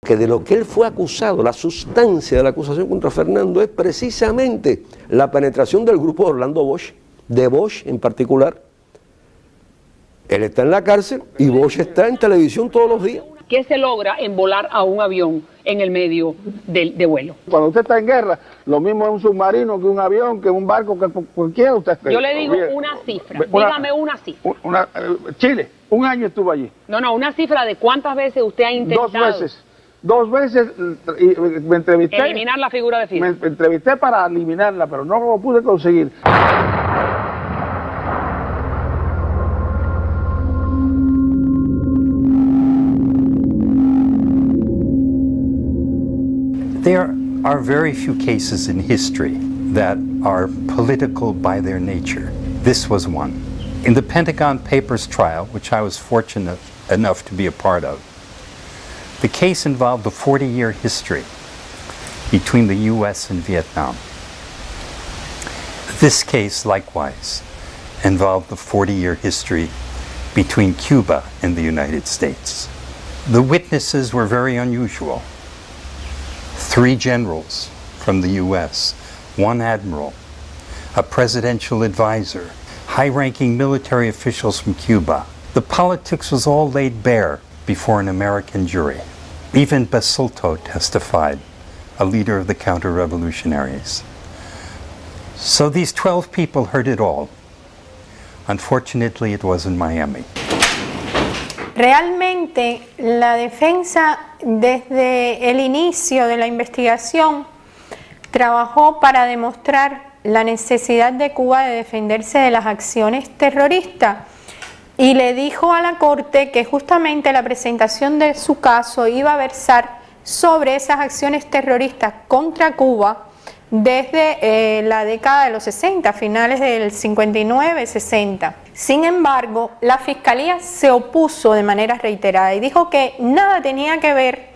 Que de lo que él fue acusado, la sustancia de la acusación contra Fernando es precisamente la penetración del grupo de Orlando Bosch, de Bosch en particular. Él está en la cárcel y Bosch está en televisión todos los días. ¿Qué se logra en volar a un avión en el medio de vuelo? Cuando usted está en guerra, lo mismo es un submarino que un avión, que un barco, que cualquiera usted esté. Yo le digo una cifra, dígame una cifra. Chile, un año estuvo allí. No, una cifra de cuántas veces usted ha intentado. Dos veces me entrevisté. Eliminar la figura de Fidel. Me entrevisté para eliminarla, pero no lo pude conseguir. There are very few cases in history that are political by their nature. This was one. In the Pentagon Papers trial, which I was fortunate enough to be a part of, the case involved a 40-year history between the U.S. and Vietnam. This case, likewise, involved the 40-year history between Cuba and the United States. The witnesses were very unusual. 3 generals from the U.S., 1 admiral, a presidential advisor, high-ranking military officials from Cuba. The politics was all laid bare before an American jury. Even Basulto testified, a leader of the counter-revolutionaries. So these 12 people heard it all. Unfortunately, it was in Miami. Realmente la defensa desde el inicio de la investigación trabajó para demostrar la necesidad de Cuba de defenderse de las acciones terroristas y le dijo a la Corte que justamente la presentación de su caso iba a versar sobre esas acciones terroristas contra Cuba desde la década de los 60, finales del 59-60. Sin embargo, la Fiscalía se opuso de manera reiterada y dijo que nada tenía que ver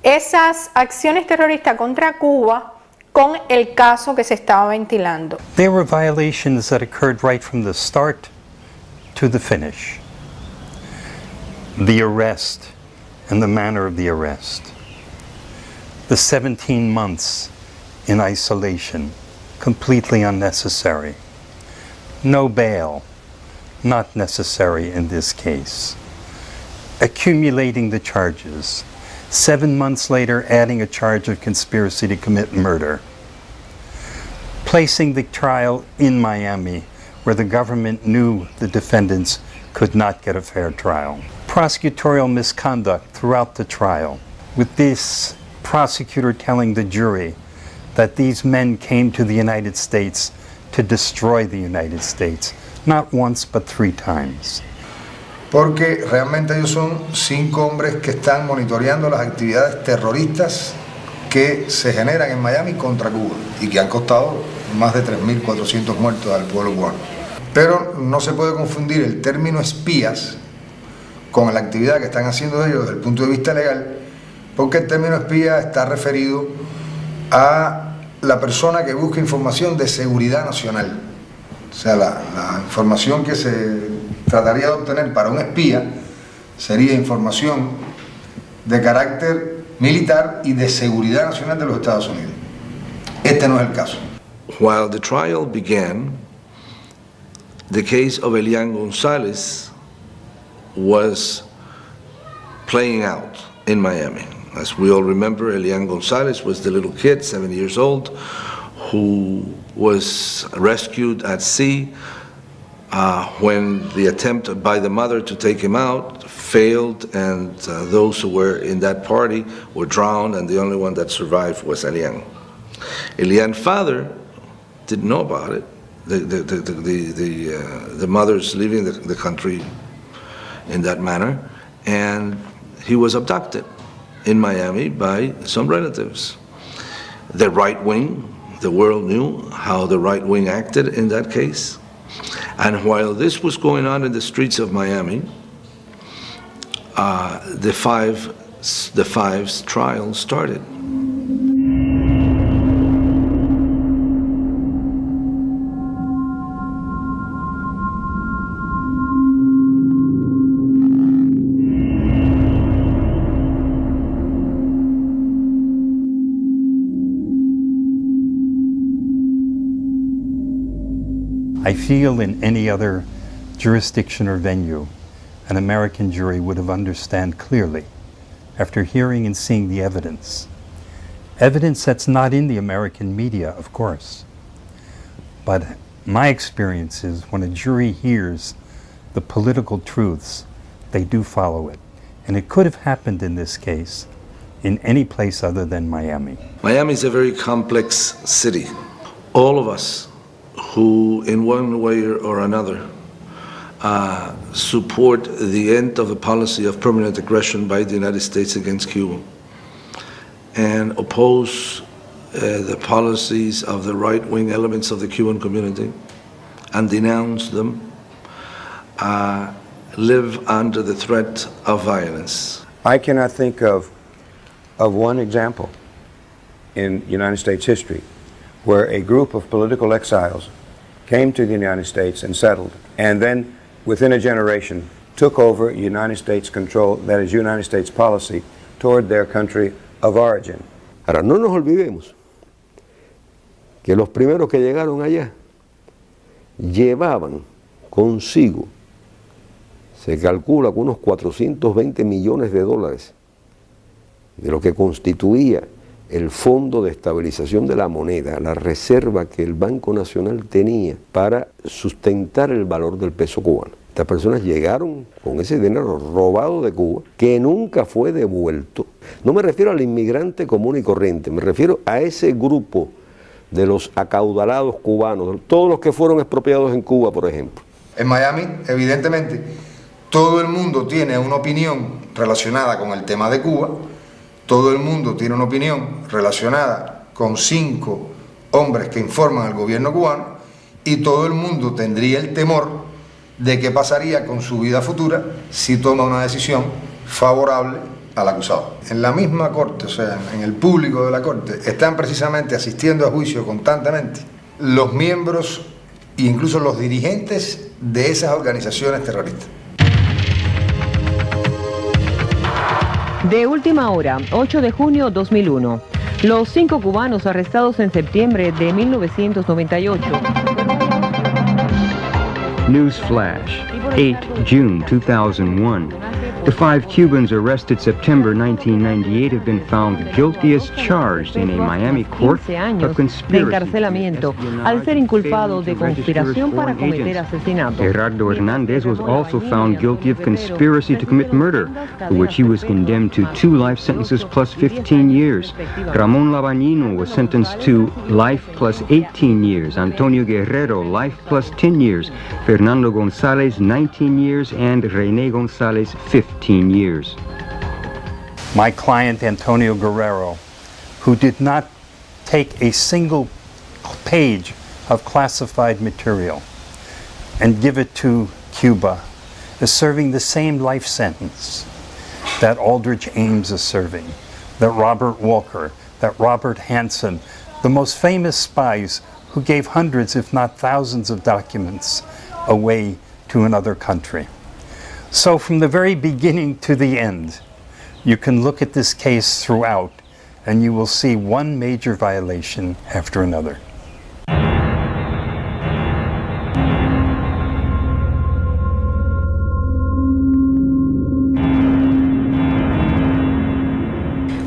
esas acciones terroristas contra Cuba con el caso que se estaba ventilando. There were violations that occurred right from the start to the finish. The arrest and the manner of the arrest. The 17 months in isolation, completely unnecessary. No bail, not necessary in this case. Accumulating the charges. 7 months later, adding a charge of conspiracy to commit murder. Placing the trial in Miami, where the government knew the defendants could not get a fair trial. Prosecutorial misconduct throughout the trial, with this prosecutor telling the jury that these men came to the United States to destroy the United States, not once but 3 times. Porque realmente ellos son 5 hombres que están monitoreando las actividades terroristas que se generan en Miami contra Cuba y que han costado más de 3.400 muertos al pueblo cubano. Pero no se puede confundir el término espías con la actividad que están haciendo ellos desde el punto de vista legal, porque el término espía está referido a la persona que busca información de seguridad nacional. O sea, la información que se trataría de obtener para un espía sería información de carácter militar y de seguridad nacional de los Estados Unidos. Este no es el caso. While the trial began, the case of Elian Gonzalez was playing out in Miami. As we all remember, Elian Gonzalez was the little kid, 7 years old, who was rescued at sea when the attempt by the mother to take him out failed, and those who were in that party were drowned, and the only one that survived was Elian. Elian's father didn't know about it. The mother's leaving the country in that manner, and he was abducted in Miami by some relatives. The right wing, the world knew how the right wing acted in that case. And while this was going on in the streets of Miami, the Five's trial started. I feel in any other jurisdiction or venue, an American jury would have understood clearly, after hearing and seeing the evidence that's not in the American media, of course. But my experience is when a jury hears the political truths, they do follow it. And it could have happened in this case in any place other than Miami. Miami is a very complex city. All of us who, in one way or another, support the end of the policy of permanent aggression by the United States against Cuba and oppose the policies of the right-wing elements of the Cuban community and denounce them, live under the threat of violence. I cannot think of one example in United States history where a group of political exiles came to the United States and settled, and then within a generation took over United States control, that is United States policy, toward their country of origin. Ahora, no nos olvidemos que los primeros que llegaron allá llevaban consigo, se calcula que unos 420 millones de dólares de lo que constituía el Fondo de Estabilización de la Moneda, la reserva que el Banco Nacional tenía para sustentar el valor del peso cubano. Estas personas llegaron con ese dinero robado de Cuba, que nunca fue devuelto. No me refiero al inmigrante común y corriente, me refiero a ese grupo de los acaudalados cubanos, todos los que fueron expropiados en Cuba, por ejemplo. En Miami, evidentemente, todo el mundo tiene una opinión relacionada con el tema de Cuba. Todo el mundo tiene una opinión relacionada con 5 hombres que informan al gobierno cubano, y todo el mundo tendría el temor de qué pasaría con su vida futura si toma una decisión favorable al acusado. En la misma corte, o sea, en el público de la corte, están precisamente asistiendo a juicio constantemente los miembros e incluso los dirigentes de esas organizaciones terroristas. De última hora, 8 de junio 2001. Los 5 cubanos arrestados en septiembre de 1998. News flash, 8 June 2001. The 5 Cubans arrested September 1998 have been found guilty as charged in a Miami court of conspiracy. De encarcelamiento al ser inculpado de conspiración para cometer asesinato. Gerardo Hernandez was also found guilty of conspiracy to commit murder, for which he was condemned to 2 life sentences plus 15 years. Ramon Labañino was sentenced to life plus 18 years. Antonio Guerrero, life plus 10 years. Fernando González, 19 years, and René González, 15 years. My client, Antonio Guerrero, who did not take a single page of classified material and give it to Cuba, is serving the same life sentence that Aldrich Ames is serving, that Robert Walker, that Robert Hansen, the most famous spies who gave hundreds, if not thousands, of documents away to another country. So from the very beginning to the end, you can look at this case throughout and you will see one major violation after another.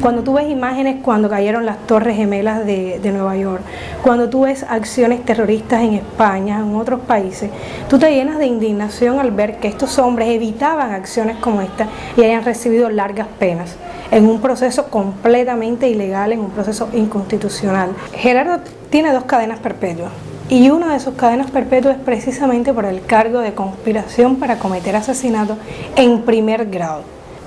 Cuando tú ves imágenes cuando cayeron las Torres Gemelas de Nueva York, cuando tú ves acciones terroristas en España, en otros países, tú te llenas de indignación al ver que estos hombres evitaban acciones como esta y hayan recibido largas penas en un proceso completamente ilegal, en un proceso inconstitucional. Gerardo tiene 2 cadenas perpetuas. Y una de sus cadenas perpetuas es precisamente por el cargo de conspiración para cometer asesinato en primer grado.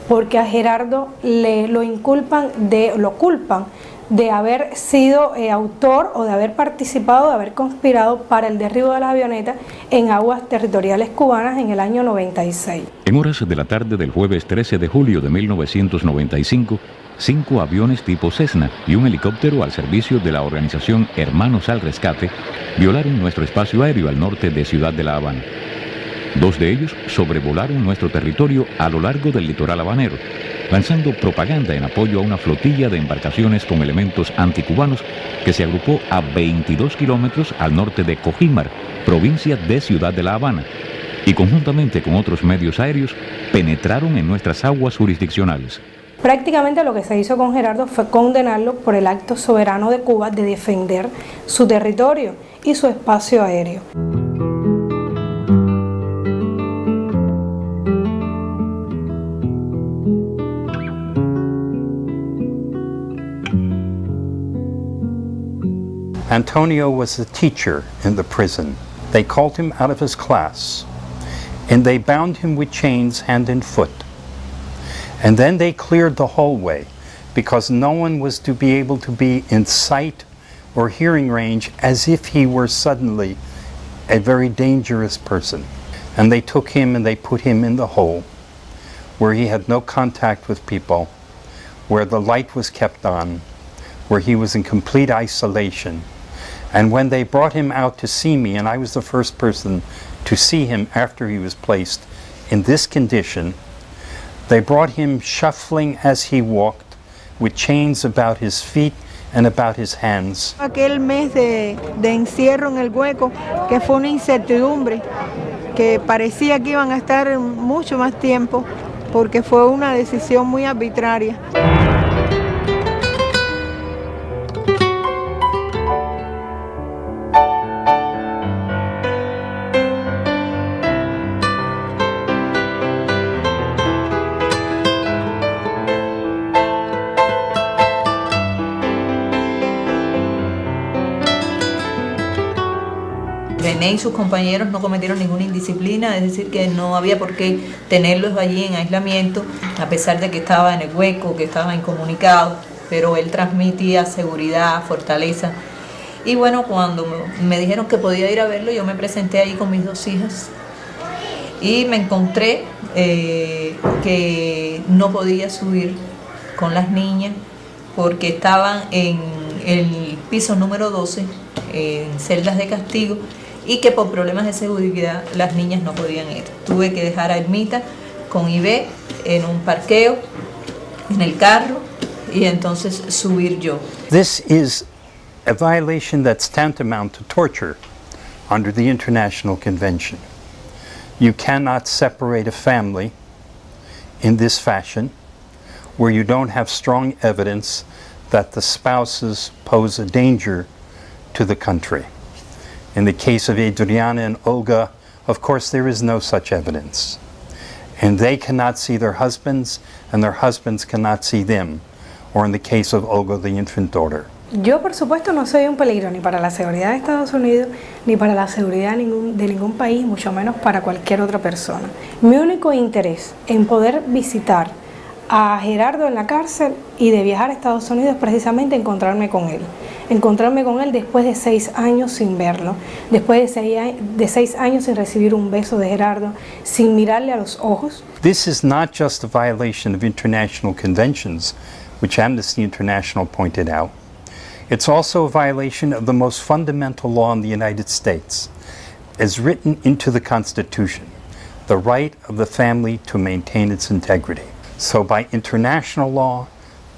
Porque a Gerardo lo culpan de haber sido autor o de haber participado, de haber conspirado para el derribo de la avioneta en aguas territoriales cubanas en el año 96. En horas de la tarde del jueves 13 de julio de 1995, 5 aviones tipo Cessna y un helicóptero al servicio de la organización Hermanos al Rescate violaron nuestro espacio aéreo al norte de Ciudad de La Habana. 2 de ellos sobrevolaron nuestro territorio a lo largo del litoral habanero, lanzando propaganda en apoyo a una flotilla de embarcaciones con elementos anticubanos que se agrupó a 22 kilómetros al norte de Cojímar, provincia de Ciudad de La Habana, y conjuntamente con otros medios aéreos penetraron en nuestras aguas jurisdiccionales. Prácticamente lo que se hizo con Gerardo fue condenarlo por el acto soberano de Cuba de defender su territorio y su espacio aéreo. Antonio was a teacher in the prison. They called him out of his class, and they bound him with chains hand and foot. And then they cleared the hallway because no one was to be able to be in sight or hearing range as if he were suddenly a very dangerous person. And they took him and they put him in the hole where he had no contact with people, where the light was kept on, where he was in complete isolation. And when they brought him out to see me, and I was the first person to see him after he was placed in this condition, they brought him shuffling as he walked, with chains about his feet and about his hands. Aquel mes de encierro en el hueco, que fue una incertidumbre, que parecía que iban a estar mucho más tiempo, porque fue una decisión muy arbitraria. René y sus compañeros no cometieron ninguna indisciplina, es decir, que no había por qué tenerlos allí en aislamiento, a pesar de que estaba en el hueco, que estaba incomunicado, pero él transmitía seguridad, fortaleza. Y bueno, cuando me dijeron que podía ir a verlo, yo me presenté ahí con mis dos hijas y me encontré que no podía subir con las niñas porque estaban en el piso número 12, en celdas de castigo, y que por problemas de seguridad las niñas no podían ir. Tuve que dejar a Ermita con Ibe en un parqueo, en el carro, y entonces subir yo. This is a violation that's tantamount to torture under the International Convention. You cannot separate a family in this fashion where you don't have strong evidence that the spouses pose a danger to the country. In the case of Adriana and Olga, of course, there is no such evidence. And they cannot see their husbands, and their husbands cannot see them. Or in the case of Olga, the infant daughter. Yo, por supuesto, no soy un peligro ni para la seguridad de Estados Unidos, ni para la seguridad de ningún país, mucho menos para cualquier otra persona. Mi único interés en poder visitar a Gerardo en la cárcel y de viajar a Estados Unidos es precisamente encontrarme con él. Encontrarme con él después de 6 años sin verlo, después de 6 años sin recibir un beso de Gerardo, sin mirarle a los ojos. This is not just a violation of international conventions, which Amnesty International pointed out. It's also a violation of the most fundamental law in the United States, as written into the Constitution, the right of the family to maintain its integrity. So by international law,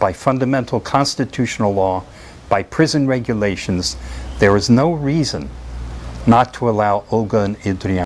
by fundamental constitutional law, by prison regulations, there is no reason not to allow Olga and Adriana